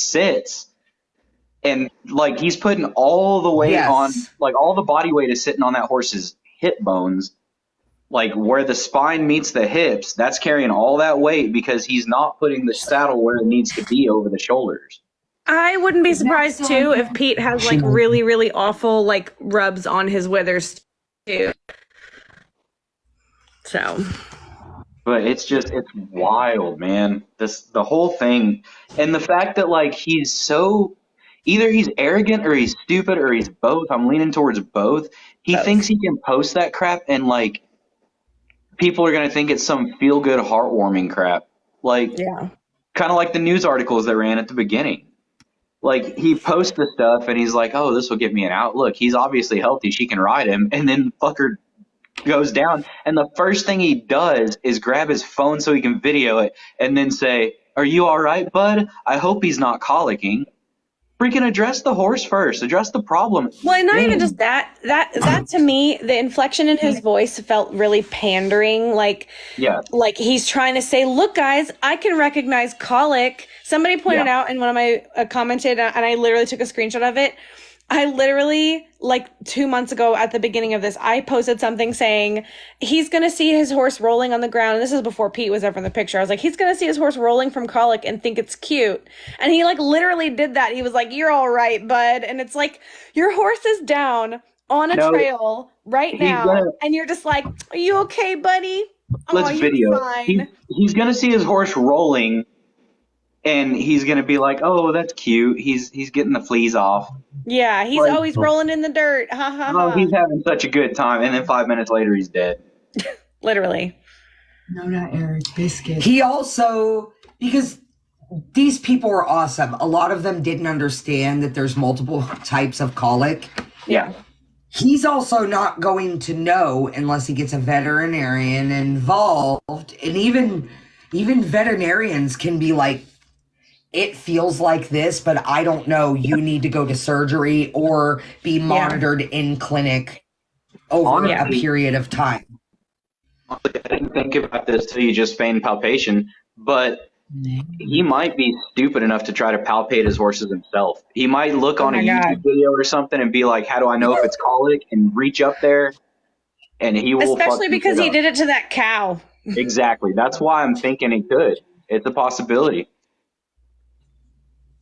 sits, and like he's putting all the weight on, Yes. like all the body weight is sitting on that horse's hip bones, like where the spine meets the hips. That's carrying all that weight because he's not putting the saddle where it needs to be over the shoulders. I wouldn't be surprised too if Pete has like really, really awful like rubs on his withers too. So, But it's wild, man. The whole thing, and the fact that like he's so, either he's arrogant or he's stupid or he's both. I'm leaning towards both. He thinks he can post that crap and like people are gonna think it's some feel good, heartwarming crap. Like yeah. kind of like the news articles that ran at the beginning. Like he posts the stuff and he's like, "Oh, this will get me an outlook. He's obviously healthy. She can ride him." And then fucker goes down, and the first thing he does is grab his phone so he can video it, and then say, "Are you all right, bud? I hope he's not colicking." Freaking address the horse first. Address the problem. Well, and not even just that. That to me, the inflection in his voice felt really pandering. Like, Yeah. like he's trying to say, "Look, guys, I can recognize colic." Somebody pointed out in one of my commented, and I literally took a screenshot of it. I literally, like 2 months ago at the beginning of this, I posted something saying he's going to see his horse rolling on the ground. And this is before Pete was ever in the picture. I was like, he's going to see his horse rolling from colic and think it's cute. And he like literally did that. He was like, "You're all right, bud." And it's like, your horse is down on a trail right now. And you're just like, "Are you okay, buddy?" Let's video. He's going to see his horse rolling, and he's going to be like, "Oh, that's cute. He's getting the fleas off." Yeah, he's always rolling in the dirt. Ha ha ha. Oh, he's having such a good time. And then 5 minutes later, he's dead. Literally. No, not Eric. Biscuit. He also, because these people are awesome. A lot of them didn't understand that there's multiple types of colic. Yeah. He's also not going to know unless he gets a veterinarian involved. And even veterinarians can be like, "It feels like this, but I don't know. You need to go to surgery or be monitored in clinic over a period of time." I didn't think about this till you just feigned palpation, but he might be stupid enough to try to palpate his horses himself. He might look on a YouTube video or something and be like, "How do I know if it's colic?" and reach up there, and he will. Especially because he did it to that cow. Exactly. That's why I'm thinking he could. It's a possibility.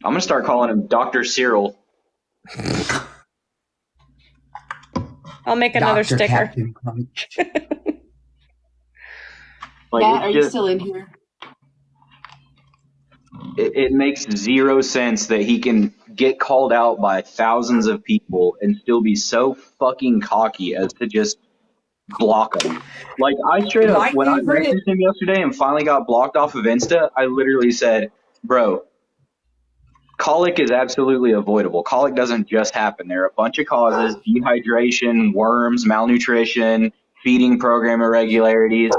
I'm going to start calling him Dr. Cyril. I'll make another Dr. sticker. Captain Crunch. Like, Matt, are you still in here? It makes zero sense that he can get called out by thousands of people and still be so fucking cocky as to just block him. Like, I straight up, when I messaged him yesterday and finally got blocked off of Insta, I literally said, "Bro, colic is absolutely avoidable. Colic doesn't just happen. There are a bunch of causes: dehydration, worms, malnutrition, feeding program irregularities.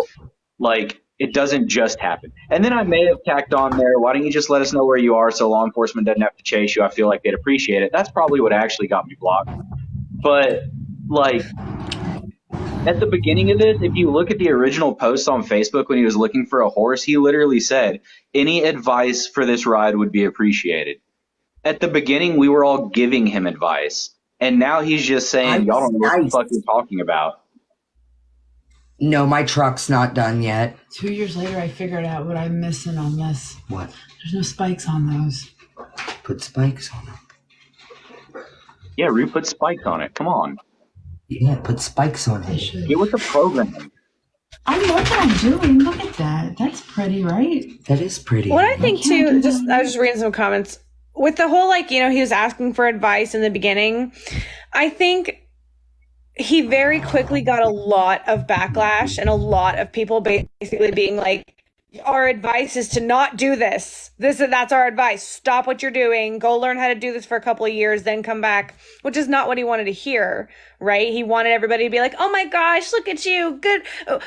Like, it doesn't just happen." And then I may have tacked on there, "Why don't you just let us know where you are so law enforcement doesn't have to chase you? I feel like they'd appreciate it." That's probably what actually got me blocked. But, like, at the beginning of this, if you look at the original post on Facebook when he was looking for a horse, he literally said, "Any advice for this ride would be appreciated." At the beginning, we were all giving him advice. And now he's just saying, "Y'all don't know what the fuck you're talking about." No, my truck's not done yet. 2 years later, I figured out what I'm missing on this. What? There's no spikes on those. Put spikes on them. Yeah, Rue put spikes on it. Come on. Yeah, put spikes on I it. should. Get with the program. I know what I'm doing. Look at that. That's pretty, right? That is pretty. What I think too, I was just reading some comments with the whole, like, he was asking for advice in the beginning. I think he very quickly got a lot of backlash and a lot of people basically being like, "Our advice is to not do this. That's our advice. Stop what you're doing. Go learn how to do this for a couple of years, then come back," which is not what he wanted to hear, right? He wanted everybody to be like, "Oh my gosh, look at you. Good.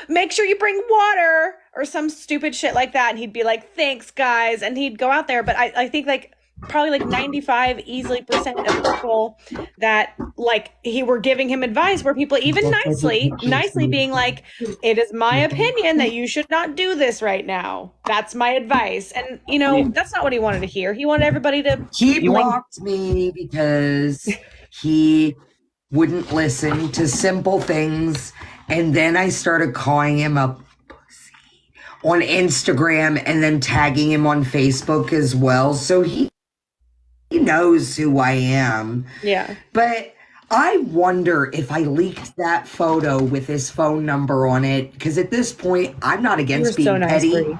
Make sure you bring water," or some stupid shit like that. And he'd be like, "Thanks, guys." And he'd go out there. But I think, like, probably like 95 easily % of people that like he were giving him advice where people even nicely being like, it is my opinion that you should not do this right now. That's my advice. And you know, that's not what he wanted to hear. He wanted everybody to He blocked me because he wouldn't listen to simple things. And then I started calling him a pussy on Instagram and then tagging him on Facebook as well. So he knows who I am. Yeah. But I wonder if I leaked that photo with his phone number on it, because at this point, I'm not against being petty.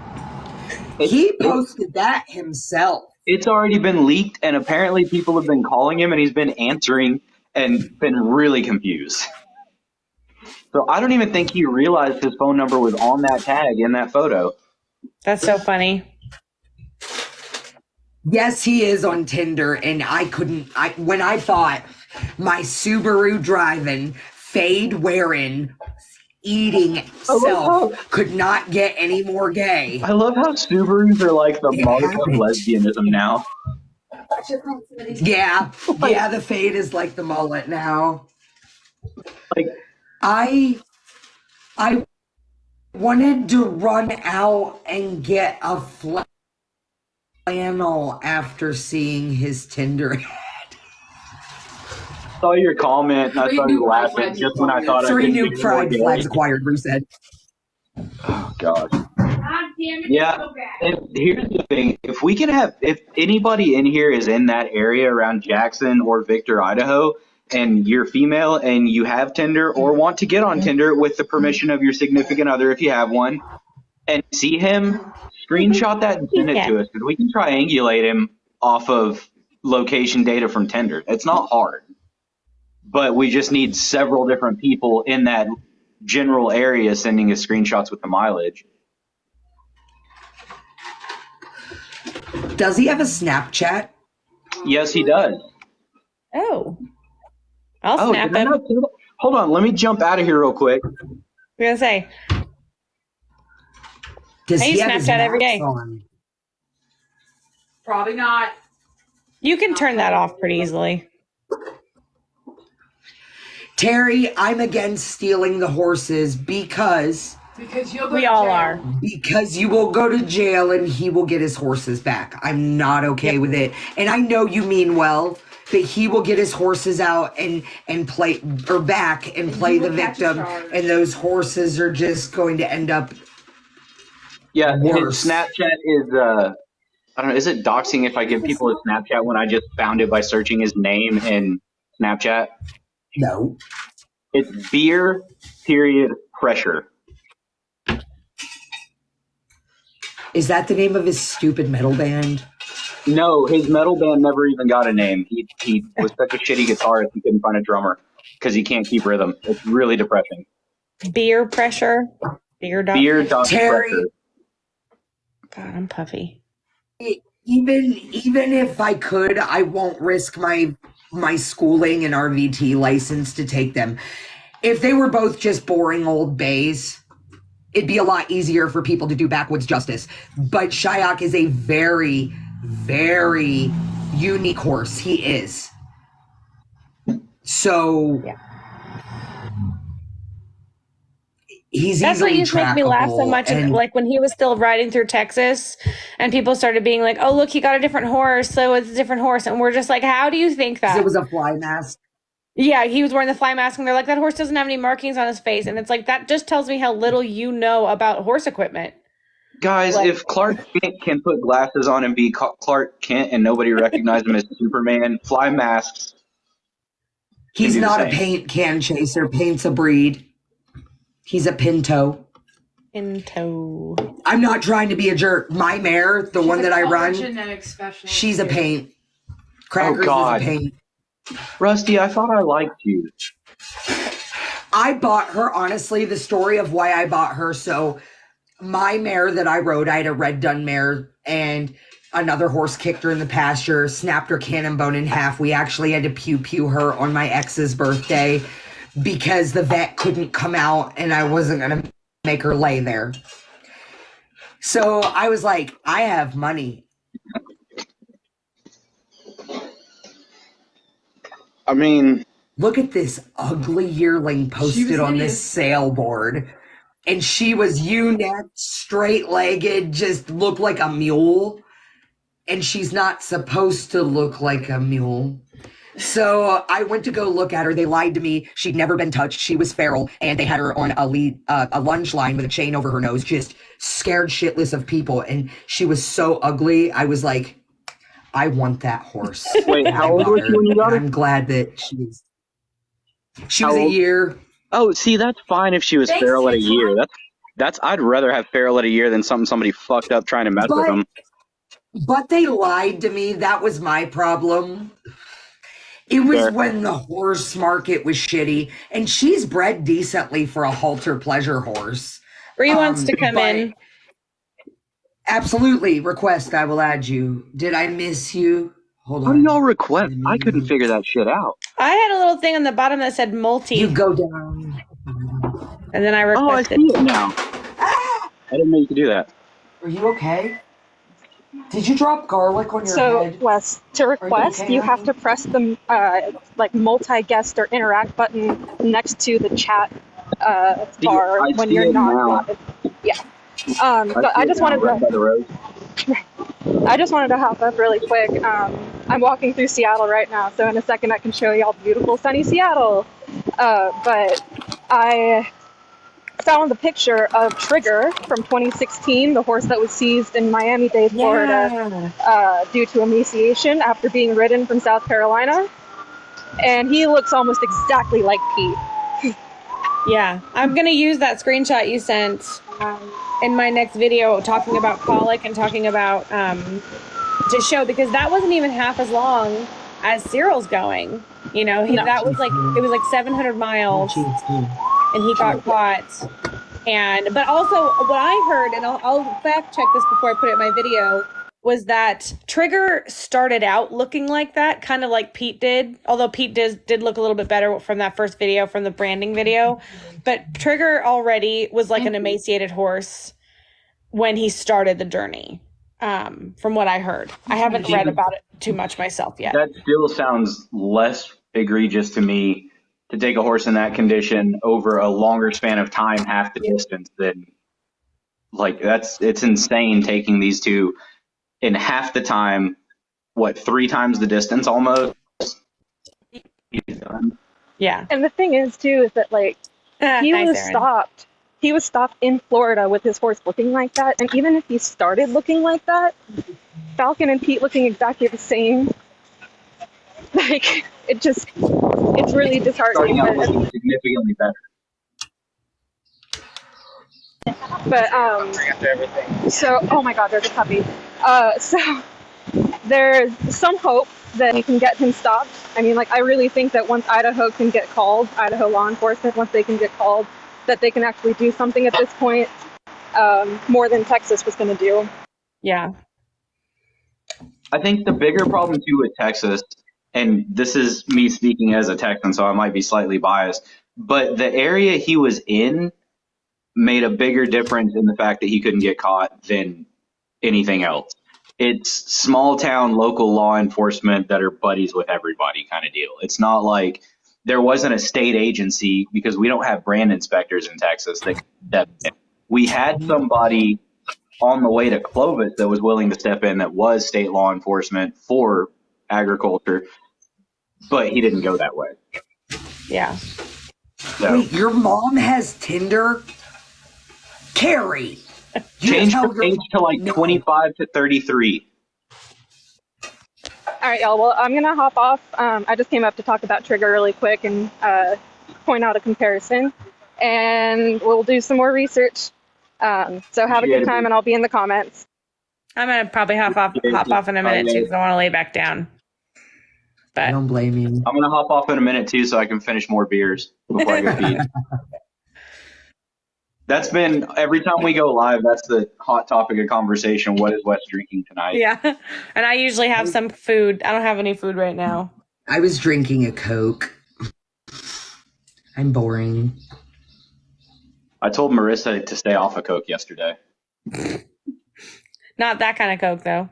He posted that himself. It's already been leaked, and apparently people have been calling him, and he's been answering and been really confused. So I don't even think he realized his phone number was on that tag in that photo. That's so funny. Yes, he is on Tinder, and when I thought my Subaru driving, fade wearing, eating self could not get any more gay. I love how Subarus are like the mark of lesbianism now. Yeah, the fade is like the mullet now. Like, I wanted to run out and get a flannel after seeing his Tinder ad. Saw your comment and I started laughing just when I thought 3 new pride flags acquired, Bruce said. Oh gosh. Yeah, and here's the thing: if anybody in here is in that area around Jackson or Victor, Idaho, and you're female and you have Tinder or want to get on Tinder with the permission of your significant other, if you have one, and see him, screenshot that and send it to us, because we can triangulate him off of location data from Tinder. It's not hard, but we just need several different people in that general area sending us screenshots with the mileage. Does he have a Snapchat? Yes, he does. Oh. I'll snap him. Hold on, let me jump out of here real quick. We're going to say. Does I he use have his Snapchat every mask day. on? Probably not. You can turn that off pretty easily. Terry, I'm against stealing the horses because you'll go We to all jail. are. Because you will go to jail and he will get his horses back. I'm not okay with it. And I know you mean well, but he will get his horses out and play or back and play the victim, and those horses are just going to end up worse. His Snapchat is I don't know, is it doxing if I give people a Snapchat when I just found it by searching his name in Snapchat? No. It's beer pressure. Is that the name of his stupid metal band? No, his metal band never even got a name. He was such a shitty guitarist he couldn't find a drummer because he can't keep rhythm. It's really depressing. Beer pressure. Beer Terry, pressure. God, I'm puffy. Even if I could, I won't risk my schooling and RVT license to take them. If they were both just boring old bays, it'd be a lot easier for people to do backwoods justice. But Shyok is a very, very unique horse. He is. So he's That's what easily used to make me laugh so trackable, much. and Like when he was still riding through Texas and people started being like, oh, look, he got a different horse. So it's a different horse. And we're just like, how do you think that? it was a fly mask. Yeah, he was wearing the fly mask and they're like, that horse doesn't have any markings on his face. And it's like, that just tells me how little you know about horse equipment. Guys, if Clark Kent can put glasses on and be Clark Kent and nobody recognizes him as Superman, fly masks. He's not a paint can chaser. Paint's a breed. He's a pinto. Pinto. I'm not trying to be a jerk. My mare, the one that I run, she's a paint. Crackers is a paint. Rusty, I thought I liked you. I bought her, honestly, the story of why I bought her. So my mare that I rode, I had a red dun mare and another horse kicked her in the pasture, snapped her cannon bone in half. We actually had to pew her on my ex's birthday because the vet couldn't come out and I wasn't going to make her lay there. So I was like, I have money. I mean, look at this ugly yearling posted on this hideous. sailboard. And she was ewe-necked, straight-legged, just looked like a mule. And she's not supposed to look like a mule. So I went to go look at her. They lied to me. She'd never been touched. She was feral. And they had her on a lunge line with a chain over her nose, just scared shitless of people. And she was so ugly. I was like, I want that horse. wait, And I how old bought was she when you her, got and her? I'm glad that she How was a old? year. Oh, see, that's fine if she was Thanks, feral at a Cecil. year. That's I'd rather have feral at a year than somebody fucked up trying to mess with them. But they lied to me. That was my problem. It was Fair. when the horse market was shitty, and she's bred decently for a halter pleasure horse. Bree wants to come but- in. Absolutely. Request, I will add you. Did I miss you? Hold How on. do y'all request? I couldn't figure that shit out. I had a little thing on the bottom that said multi, You go down. and then I Oh, I requested. see it now. I didn't know you could do that. Are you okay? Did you drop garlic on your So, head? Wes, to request, okay, you have honey? to press the like multi-guest or interact button next to the chat bar I when see you're it not now. live. Yeah. But I see it just now, wanted right by the road. to hop up really quick. I'm walking through Seattle right now, so in a second I can show you all beautiful sunny Seattle. But I found the picture of Trigger from 2016, the horse that was seized in Miami-Dade, Florida, due to emaciation after being ridden from South Carolina. And he looks almost exactly like Pete. Yeah, I'm gonna use that screenshot you sent in my next video, talking about colic and talking about to show, because that wasn't even half as long as Cyril's going. You know, No. that was like, it was like 700 miles, and he got caught. But also what I heard, and I'll fact check this before I put it in my video, was that Trigger started out looking like that, kind of like Pete did, although Pete did look a little bit better from that first video, from the branding video. But Trigger already was like an emaciated horse when he started the journey, from what I heard. I haven't read about it too much myself yet. That still sounds less egregious to me to take a horse in that condition over a longer span of time, half the distance, than it's insane taking these two in half the time, 3 times the distance almost. Yeah. And the thing is, too, is that, like, he Nice, was Aaron. stopped. He was stopped in Florida with his horse looking like that. And even if he started looking like that, Falcon and Pete looking exactly the same, like, it's really disheartening. Starting out looking significantly better. But, so, oh my God, there's a puppy. So there's some hope that we can get him stopped. I mean, like, I really think that once Idaho can get called, Idaho law enforcement, once they can get called, that they can actually do something at this point, more than Texas was going to do. Yeah. I think the bigger problem too with Texas, and this is me speaking as a Texan, so I might be slightly biased, but the area he was in made a bigger difference in the fact that he couldn't get caught than anything else. It's small town local law enforcement that are buddies with everybody kind of deal. It's not like there wasn't a state agency, because we don't have brand inspectors in Texas that we had somebody on the way to Clovis that was willing to step in, that was state law enforcement for agriculture, but he didn't go that way. Yeah. So Wait, your mom has Tinder? Carrie! You change tell her your- age to like No. 25 to 33. All right, y'all. Well, I'm going to hop off. I just came up to talk about Trigger really quick and point out a comparison. And we'll do some more research. So have a good time, and I'll be in the comments. I'm gonna probably hop off in a minute too, because I want to lay back down. I But don't blame you. I'm going to hop off in a minute too so I can finish more beers before I go pee. That's been, every time we go live, that's the hot topic of conversation. What is Wes drinking tonight? yeah, and I usually have some food. I don't have any food right now. I was drinking a Coke. I'm boring. I told Marissa to stay off of Coke yesterday. Not that kind of Coke though.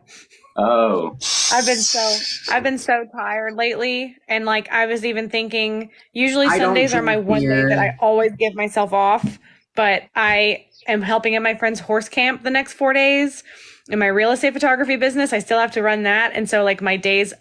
Oh, I've been so tired lately, and like I was even thinking, usually I don't Sundays are my drink one day that beer. I always give myself off, but I am helping at my friend's horse camp the next 4 days. In my real estate photography business, I still have to run that, and so like my days